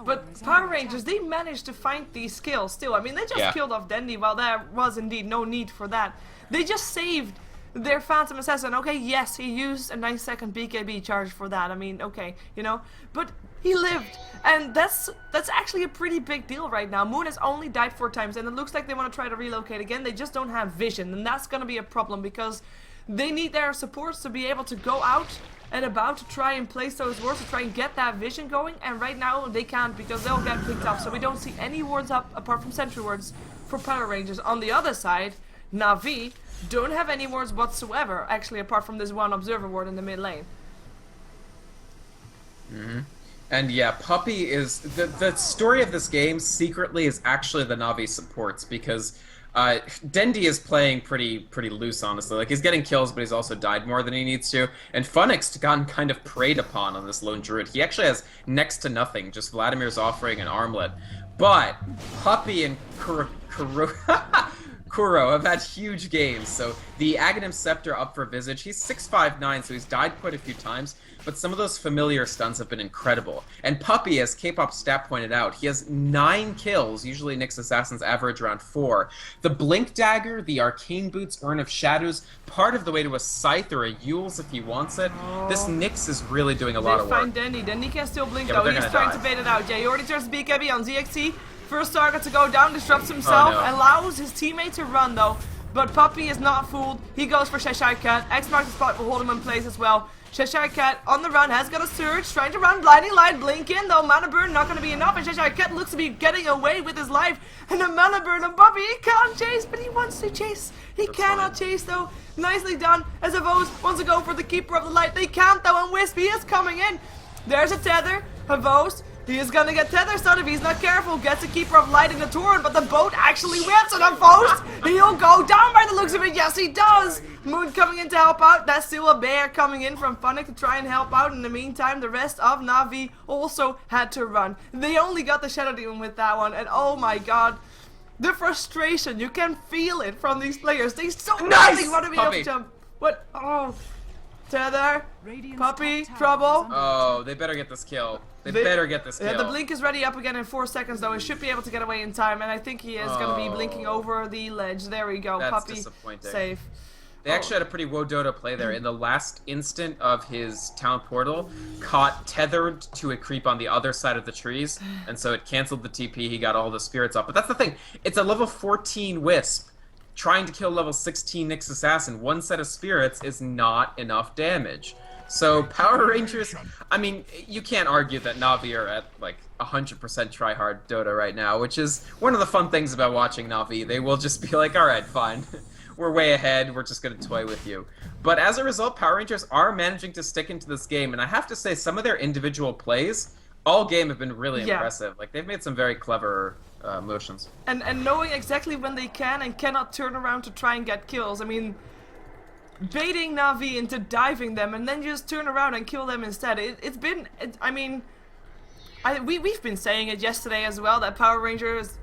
But Power Rangers, they managed to find these skills still. I mean, they just killed off Dendy, while there was indeed no need for that. They just saved their Phantom Assassin. Okay, yes, he used a 9-second BKB charge for that. I mean, okay, you know, but he lived, and that's actually a pretty big deal right now. Moon has only died 4 times, and it looks like they want to try to relocate again. They just don't have vision, and that's going to be a problem, because they need their supports to be able to go out and about to try and place those wards, to try and get that vision going, and right now they can't, because they'll get picked up. So we don't see any wards up apart from sentry wards for Power Rangers. On the other side, Navi don't have any wards whatsoever, actually, apart from this one observer ward in the mid lane. And yeah, Puppy is the story of this game secretly is actually the Navi supports, because Dendy is playing pretty loose, honestly. Like, he's getting kills, but he's also died more than he needs to. And Funnick's gotten kind of preyed upon on this Lone Druid. He actually has next to nothing, just Vladimir's offering an armlet. But Puppy and Kuro have had huge games. So the Aghanim Scepter up for Visage. He's 6'5'9", so he's died quite a few times, but some of those familiar stuns have been incredible. And Puppy, as K-pop stat pointed out, he has 9 kills. Usually Nyx Assassins average around 4. The Blink Dagger, the Arcane Boots, Urn of Shadows, part of the way to a Scythe or a Yule's if he wants it. This Nyx is really doing a lot of work. Find Dendy. Dendy can still blink though. He's trying to bait it out. Yeah, he already turns BKB on ZXT. First target to go down, disrupts himself, allows his teammate to run though. But Puppy is not fooled. He goes for Cheshire Cat. X marks the spot, will hold him in place as well. Cheshire Cat on the run, has got a surge, trying to run, blinding light, blink in though, mana burn not going to be enough, and Cheshire Cat looks to be getting away with his life, and a mana burn on Puppy, he can't chase, but he wants to chase, he cannot chase though, nicely done, as Havose wants to go for the Keeper of the Light, they can't though, and Wispy is coming in, there's a tether, Havose, he is gonna get tether started if he's not careful, gets a Keeper of Light in the turret, but the boat actually whips, and Havose, he'll go down by the looks of it, yes he does! Moon coming in to help out, that's still a bear coming in from Funnick to try and help out. In the meantime, the rest of Na'Vi also had to run. They only got the Shadow Demon with that one, and oh my god, the frustration, you can feel it from these players. They so badly want to be able to jump. What? Oh, tether, Puppy, trouble. Oh, they better get this kill. They better get this kill. The blink is ready up again in 4 seconds though. He should be able to get away in time, and I think he is going to be blinking over the ledge. There we go, That's Puppy disappointing. safe. They actually had a pretty Wododa play there. In the last instant of his talent portal, caught tethered to a creep on the other side of the trees, and so it canceled the TP, he got all the spirits off. But that's the thing, it's a level 14 Wisp. Trying to kill level 16 Nyx Assassin, one set of spirits is not enough damage. So Power Rangers, I mean, you can't argue that Na'Vi are at like 100% tryhard Dota right now, which is one of the fun things about watching Na'Vi. They will just be like, alright, fine. We're way ahead, we're just going to toy with you. But as a result, Power Rangers are managing to stick into this game, and I have to say, some of their individual plays, all game, have been really impressive. Like, they've made some very clever motions. And knowing exactly when they can and cannot turn around to try and get kills. I mean, baiting Na'Vi into diving them and then just turn around and kill them instead. We've been saying it yesterday as well, that Power Rangers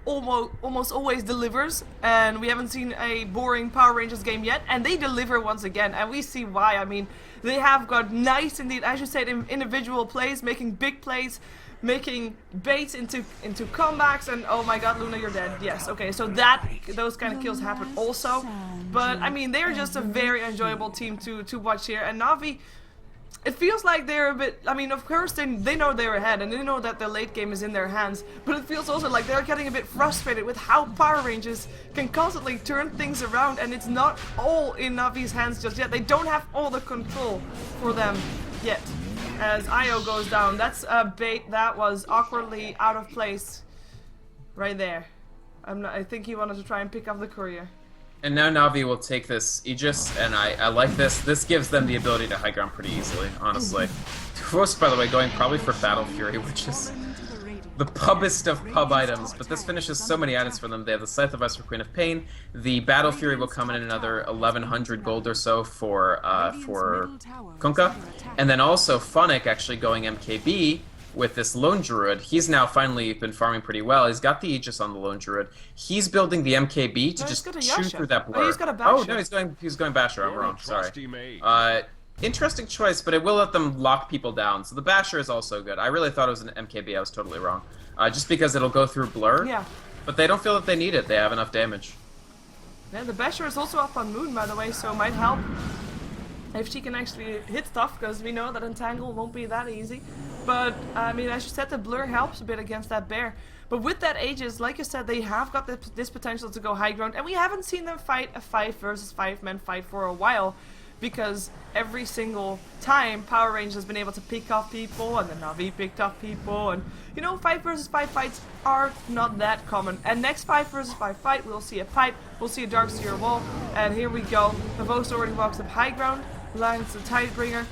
almost always delivers, and we haven't seen a boring Power Rangers game yet, and they deliver once again, and we see why. I mean, they have got nice, indeed, as you said, individual plays, making big plays, making baits into comebacks, and oh my god, Luna, you're dead. Yes, okay, so those kind of kills happen also, but I mean, they're just a very enjoyable team to watch here, and Na'Vi, it feels like they're a bit, I mean, of course they know they're ahead and they know that the late game is in their hands, but it feels also like they're getting a bit frustrated with how Power Rangers can constantly turn things around, and it's not all in Na'Vi's hands just yet. They don't have all the control for them yet. As Io goes down, that's a bait that was awkwardly out of place right there. I think he wanted to try and pick up the courier. And now Na'Vi will take this Aegis, and I like this. This gives them the ability to high ground pretty easily, honestly. First, by the way, going probably for Battle Fury, which is the pubest of pub items, but this finishes so many items for them. They have the Scythe of Ice for Queen of Pain. The Battle Fury will come in another 1100 gold or so for Kunkka. And then also Funnick actually going MKB with this Lone Druid. He's now finally been farming pretty well. He's got the Aegis on the Lone Druid. He's building the MKB to just chew through that blur. Oh, he's got a Basher. Oh, no, he's going Basher. I'm wrong. Sorry. Interesting choice, but it will let them lock people down. So the Basher is also good. I really thought it was an MKB. I was totally wrong. Just because it'll go through blur. Yeah. But they don't feel that they need it. They have enough damage. Yeah, the Basher is also up on Moon, by the way, so it might help if she can actually hit stuff, because we know that Entangle won't be that easy. But, I mean, as you said, the blur helps a bit against that bear. But with that Aegis, like you said, they have got this potential to go high ground, and we haven't seen them fight a 5 versus 5 man fight for a while, because every single time Power Rangers has been able to pick off people, and then Na'Vi picked off people, and you know, 5 versus 5 fights are not that common. And next 5 versus 5 fight, we'll see a pipe, we'll see a Darkseer wall, and here we go. Havose already walks up high ground, lands the Tidebringer.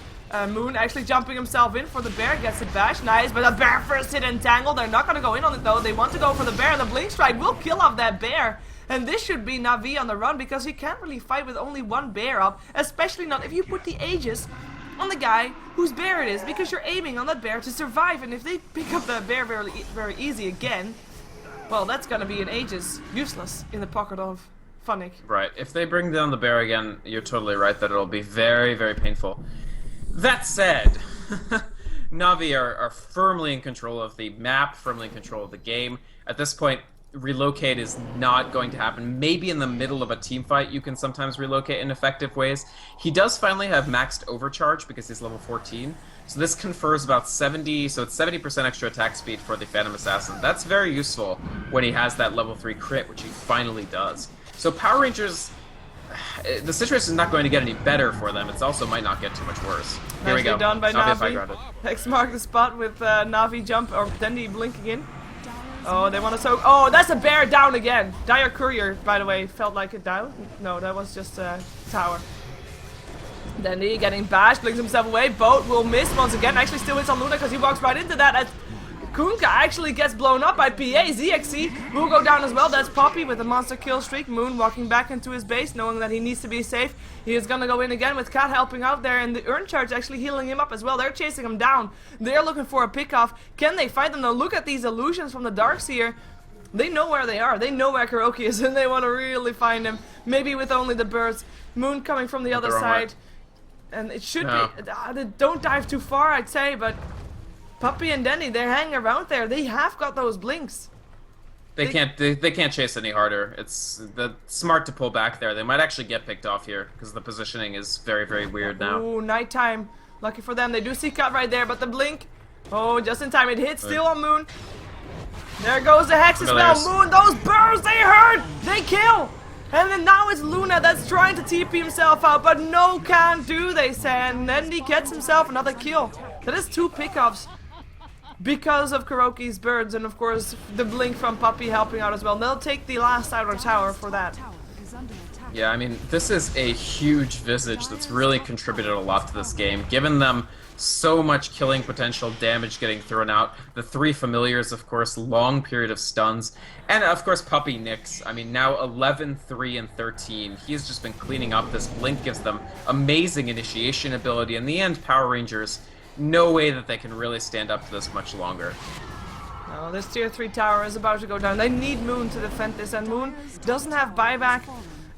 Moon actually jumping himself in for the bear, gets it bash, nice, but the bear first hit Entangle. They're not going to go in on it though, they want to go for the bear, and the Blink Strike will kill off that bear. And this should be Na'Vi on the run, because he can't really fight with only one bear up, especially not if you put the Aegis on the guy whose bear it is, because you're aiming on that bear to survive, and if they pick up that bear very easy again, well, that's going to be an Aegis useless in the pocket of Funnick. Right, if they bring down the bear again, you're totally right that it'll be very, very painful. That said, Na'Vi are firmly in control of the map, firmly in control of the game. At this point, relocate is not going to happen. Maybe in the middle of a team fight you can sometimes relocate in effective ways. He does finally have maxed overcharge because he's level 14. So this confers about 70, so it's 70% extra attack speed for the Phantom Assassin. That's very useful when he has that level 3 crit, which he finally does. So Power Rangers, the situation is not going to get any better for them. It also might not get too much worse. Here we Nicely go. done by Navi. Navi. X mark the spot with Navi jump or Dendy blinking in. Oh, they want to soak. Oh, that's a bear down again. Dire Courier, by the way, felt like it down. No, that was just a tower. Dendy getting bashed, blinks himself away. Boat will miss once again. Actually, still hits on Luna because he walks right into that. As Kunkka actually gets blown up by PA. ZXC will go down as well. That's Poppy with a monster kill streak. Moon walking back into his base, knowing that he needs to be safe. He is gonna go in again with Kat helping out there, and the Urn Charge actually healing him up as well. They're chasing him down. They're looking for a pick-off. Can they fight them? Now look at these illusions from the Darkseer. They know where they are. They know where Kuroki is, and they want to really find him. Maybe with only the birds. Moon coming from the other side. And it should be... they don't dive too far, I'd say, but... Puppy and Denny, they're hanging around there. They have got those blinks. They can't chase any harder. It's smart to pull back there. They might actually get picked off here because the positioning is very, very weird now. Ooh, nighttime. Lucky for them. They do see Cut right there, but the blink. Oh, just in time. It hits still on Moon. There goes the Hex as well. Moon, those birds, they hurt. They kill. And then now it's Luna that's trying to TP himself out, but no can do, they say. And then he gets himself another kill. That is 2 pickups. Because of Kuroki's birds and of course the blink from Puppy helping out as well. They'll take the last outer tower for that. Yeah, I mean, this is a huge Visage that's really contributed a lot to this game, given them so much killing potential, damage getting thrown out, the 3 familiars, of course, long period of stuns, and of course Puppy Nix. I mean, now 11, 3, and 13. He's just been cleaning up. This blink gives them amazing initiation ability. In the end, Power Rangers, no way that they can really stand up to this much longer. Oh, this tier 3 tower is about to go down. They need Moon to defend this, and Moon doesn't have buyback.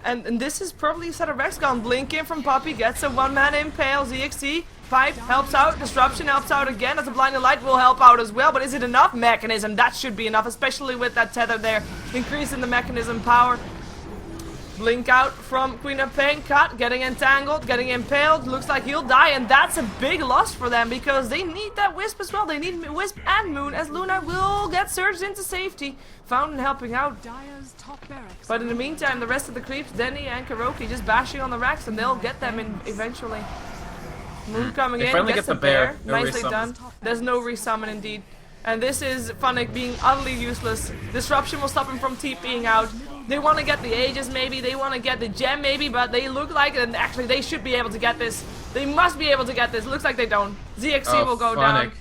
And this is probably set of Rex gone. Blink in from Puppy, gets a 1-man impale. ZXC, Pipe helps out, Disruption helps out again, as a Blinding Light will help out as well. But is it enough? Mechanism, that should be enough, especially with that tether there. Increasing the mechanism power. Blink out from Queen of Pain. Cut, getting entangled, getting impaled. Looks like he'll die, and that's a big loss for them because they need that Wisp as well. They need Wisp and Moon, as Luna will get surged into safety. Fountain helping out. But in the meantime, the rest of the creeps, Denny and Kuroki, just bashing on the racks, and they'll get them in eventually. Moon coming in, finally gets get the the bear. No Nicely done. There's no resummon indeed. And this is Funnick being utterly useless. Disruption will stop him from TPing out. They want to get the Aegis maybe, they want to get the Gem maybe, but they look like it, and actually they should be able to get this. They must be able to get this. Looks like they don't. ZXC will go down.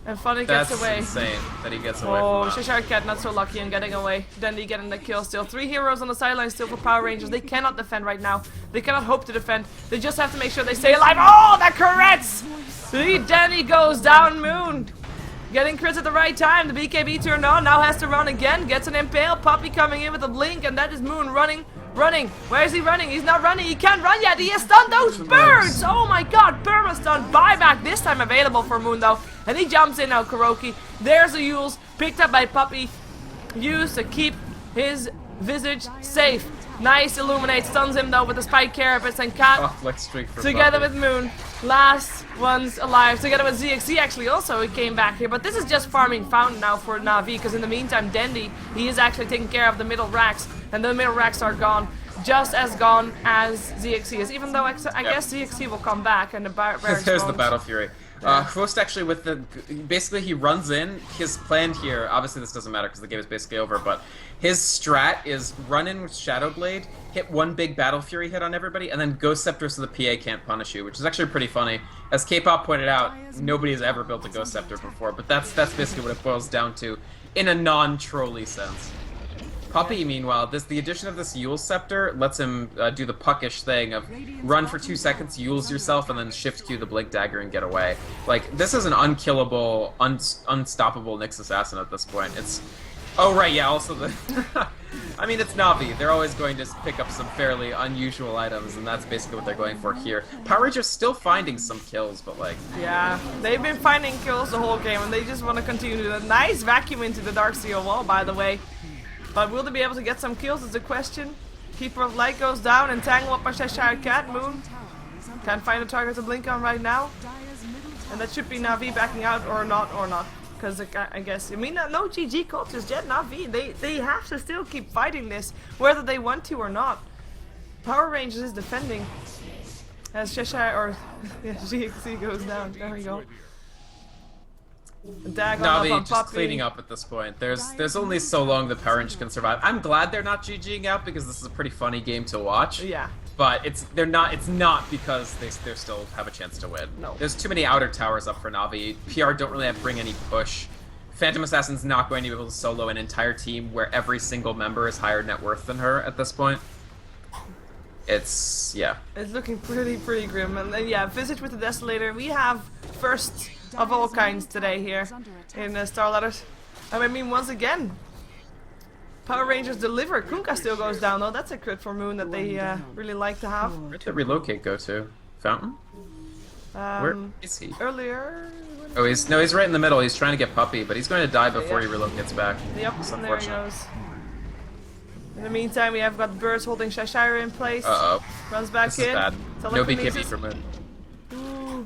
And Funnick gets away. That's insane that he gets away Oh, from that. Cheshire Cat not so lucky in getting away. Dendy getting the kill still. 3 heroes on the sideline still for Power Rangers. They cannot defend right now. They cannot hope to defend. They just have to make sure they stay alive. Oh, that corrects! Denny goes down. Moon getting crits at the right time. The BKB turned on. Now has to run again. Gets an impale. Puppy coming in with a blink, and that is Moon running. Running. Where is he running? He's not running. He can't run yet. He has stunned those birds. Oh my god. Perma stun. Buyback this time available for Moon though. And he jumps in now, Kuroki. There's a Yules. Picked up by Puppy. Used to keep his Visage safe. Nice Illuminate. Stuns him though with the Spike Carapace and Cat. Oh, flex streak for Together Puppy. with Moon. Last one's alive. Together with ZXC actually also he came back here. But this is just farming Fountain now for Na'Vi. Because in the meantime, Dendy, he is actually taking care of the middle racks. And the middle racks are gone. Just as gone as ZXC is. Even though I guess ZXC will come back and the There's the Battle Fury. Host actually with the... Basically he runs in. His plan here... Obviously this doesn't matter because the game is basically over. But his strat is run in with Shadow Blade. Hit one big Battle Fury hit on everybody. And then Ghost Scepter so the PA can't punish you. Which is actually pretty funny. As K-pop pointed out, nobody has ever built a Ghost Scepter before. But that's basically what it boils down to. In a non-trolly sense. Puppy, meanwhile, the addition of this Yule Scepter lets him do the puckish thing of run for 2 seconds, Yules yourself, and then shift Q the Blink Dagger and get away. Like, this is an unkillable, unstoppable Nyx Assassin at this point. It's... Oh, right, yeah, also the... I mean, it's Na'Vi. They're always going to pick up some fairly unusual items, and that's basically what they're going for here. Power Rangers still finding some kills, but like... Yeah, they've been finding kills the whole game, and they just want to continue to do that. Nice vacuum into the Darkseer wall, by the way. But will they be able to get some kills is the question. Keeper of Light goes down, entangled up by Cheshire Cat. Moon can't find a target to blink on right now. And that should be Na'Vi backing out, or not, or not. Because I guess, I mean, no GG cultures yet, Navi. They have to still keep fighting this, whether they want to or not. Power Rangers is defending. As Cheshire, or yeah, GXC goes down. There we go. Navi just cleaning up at this point. There's only so long the Power Rangers can survive. I'm glad they're not GGing out because this is a pretty funny game to watch. Yeah. But it's not because they still have a chance to win. No. There's too many outer towers up for Navi. PR don't really have to bring any push. Phantom Assassin's not going to be able to solo an entire team where every single member is higher net worth than her at this point. It's looking pretty grim. And then, yeah, Visage with the Desolator. We have first of all kinds today here in StarLadder. I mean, once again, Power Rangers deliver. Kunkka still goes down though. That's a crit for Moon that they really like to have. Where'd the relocate go to? Fountain? Where is he? Earlier. Oh, he's right in the middle. He's trying to get Puppy, but he's going to die before he relocates back. Yep, and there he goes. In the meantime, we have got the birds holding Cheshire in place. Uh-oh. Runs back This in. is bad. No BKB for Moon. Ooh.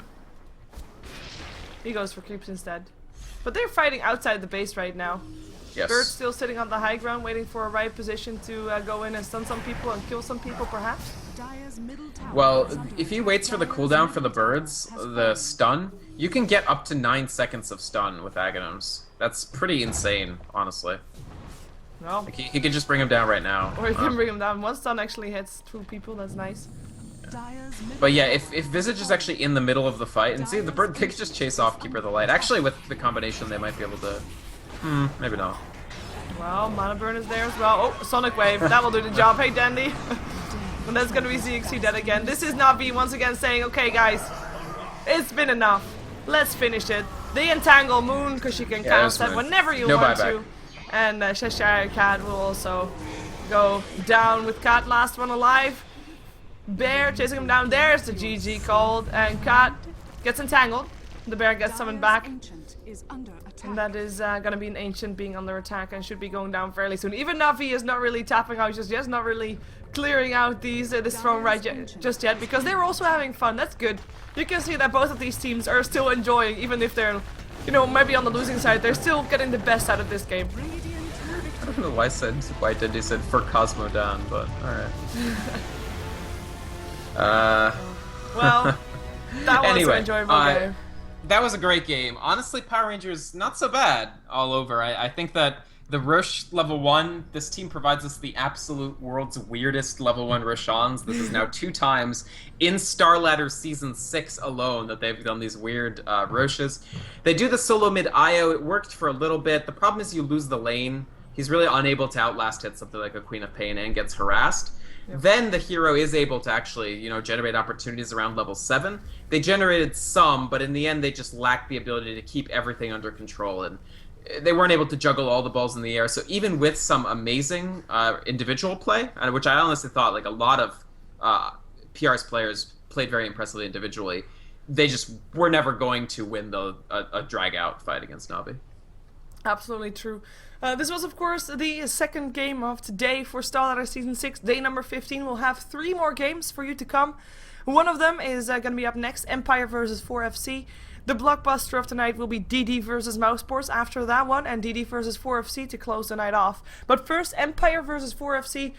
He goes for creeps instead. But they're fighting outside the base right now. Yes. Bird's still sitting on the high ground, waiting for a right position to go in and stun some people and kill some people, perhaps. Well, if he waits for the cooldown for the birds, the stun, you can get up to 9 seconds of stun with Aghanims. That's pretty insane, honestly. No. Like he could just bring him down right now. Or he can bring him down. One stun actually hits 2 people, that's nice. But yeah, if Visage is actually in the middle of the fight, and see, the bird, they could just chase off Keeper of the Light. Actually, with the combination, they might be able to... maybe not. Well, Mana Burn is there as well. Oh, Sonic Wave. That will do the job. Hey, Dandy. And that's going to be ZXC dead again. This is Navi once again saying, okay, guys, it's been enough. Let's finish it. They entangle Moon because she can cast that whenever you want to. And Cheshire Cat will also go down with Cat, last one alive. Bear chasing him down. There's the GG called. And Cat gets entangled. The bear gets summoned back. And that is gonna be an Ancient being under attack and should be going down fairly soon. Even Navi is not really tapping out just yet, not really clearing out this throne right just yet, because they're also having fun. That's good. You can see that both of these teams are still enjoying, even if they're, you know, maybe on the losing side, they're still getting the best out of this game. I don't know why Dandy said for Cosmo down, but alright. Well, that was an enjoyable game. That was a great game. Honestly, Power Rangers, not so bad all over. I think that the Rush level 1, this team provides us the absolute world's weirdest level 1 Rushons. This is now 2 times in StarLadder Season 6 alone that they've done these weird Rushes. They do the solo mid IO. It worked for a little bit. The problem is you lose the lane. He's really unable to outlast hit something like a Queen of Pain and gets harassed. Then the hero is able to actually, you know, generate opportunities around level 7. They generated some, but in the end they just lacked the ability to keep everything under control, and they weren't able to juggle all the balls in the air. So even with some amazing individual play, which I honestly thought like a lot of PR's players played very impressively individually, they just were never going to win a drag-out fight against Navi. Absolutely true. This was, of course, the second game of today for StarLadder Season 6, day number 15. We'll have 3 more games for you to come. One of them is going to be up next, Empire versus 4FC. The blockbuster of tonight will be DD versus Mousepores after that one, and DD versus 4FC to close the night off. But first, Empire versus 4FC.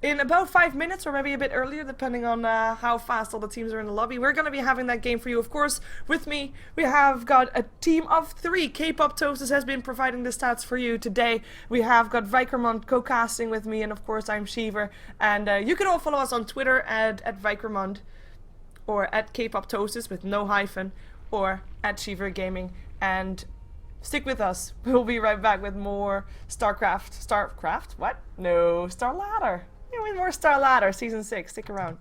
In about 5 minutes, or maybe a bit earlier, depending on how fast all the teams are in the lobby, we're going to be having that game for you. Of course, with me, we have got a team of 3. K-poptosis has been providing the stats for you today. We have got Vykromond co-casting with me, and of course, I'm Sheever. And you can all follow us on Twitter at Vykromond, or at K-poptosis with no hyphen, or at SheeverGaming. And stick with us. We'll be right back with more StarCraft? What? No, StarLadder. Yeah, with more StarLadder Season 6. Stick around.